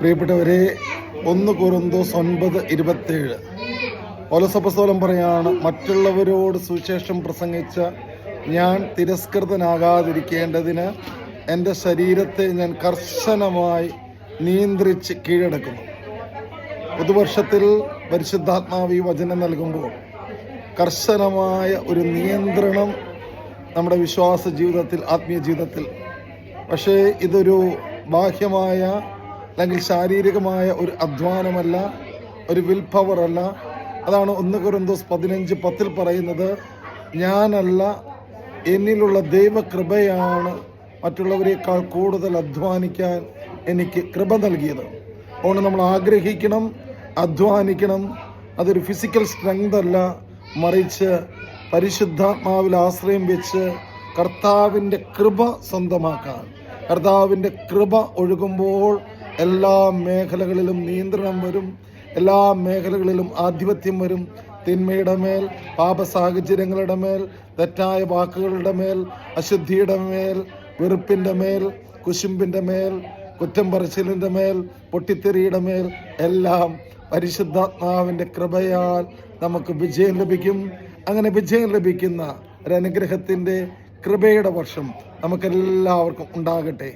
പ്രിയപ്പെട്ടവരെ, 1 കൊരിന്ത്യർ 9:27 പൗലോസ് അപ്പോസ്തലൻ പറയാണ്, മറ്റുള്ളവരോട് സുവിശേഷം പ്രസംഗിച്ച ഞാൻ തിരസ്കൃതനാകാതിരിക്കേണ്ടതിന് എൻ്റെ ശരീരത്തെ ഞാൻ കർശനമായി നിയന്ത്രിച്ച് കീഴടക്കുന്നു. പുതുവർഷത്തിൽ പരിശുദ്ധാത്മാവ് ഈ വചനം നൽകുമ്പോൾ കർശനമായ ഒരു നിയന്ത്രണം നമ്മുടെ വിശ്വാസ ജീവിതത്തിൽ, ആത്മീയ ജീവിതത്തിൽ. പക്ഷേ ഇതൊരു ബാഹ്യമായ അല്ലെങ്കിൽ ശാരീരികമായ ഒരു അധ്വാനമല്ല, ഒരു വിൽ പവർ അല്ല. അതാണ് 1 കൊരിന്ത്യർ 15:10 പറയുന്നത്, ഞാനല്ല എന്നിലുള്ള ദൈവകൃപയാണ് മറ്റുള്ളവരെക്കാൾ കൂടുതൽ അധ്വാനിക്കാൻ എനിക്ക് കൃപ നൽകിയത്. അതുകൊണ്ട് നമ്മൾ ആഗ്രഹിക്കണം, അധ്വാനിക്കണം. അതൊരു ഫിസിക്കൽ സ്ട്രെങ്ത് അല്ല, മറിച്ച് പരിശുദ്ധാത്മാവിൽ ആശ്രയം വെച്ച് കർത്താവിൻ്റെ കൃപ സ്വന്തമാക്കാൻ. കർത്താവിൻ്റെ കൃപ ഒഴുകുമ്പോൾ എല്ലാ മേഖലകളിലും നിയന്ത്രണം വരും, എല്ലാ മേഖലകളിലും ആധിപത്യം വരും. തിന്മയുടെ മേൽ, പാപ സാഹചര്യങ്ങളുടെ മേൽ, തെറ്റായ വാക്കുകളുടെ മേൽ, അശുദ്ധിയുടെ മേൽ, വെറുപ്പിൻ്റെ മേൽ, കുശുമ്പിൻ്റെ മേൽ, കുറ്റം പറച്ചിലിൻ്റെ മേൽ, പൊട്ടിത്തെറിയുടെ മേൽ എല്ലാം പരിശുദ്ധാത്മാവിൻ്റെ കൃപയാൽ നമുക്ക് വിജയം ലഭിക്കും. അങ്ങനെ വിജയം ലഭിക്കുന്ന ഒരു അനുഗ്രഹത്തിൻ്റെ, കൃപയുടെ വർഷം നമുക്കെല്ലാവർക്കും ഉണ്ടാകട്ടെ.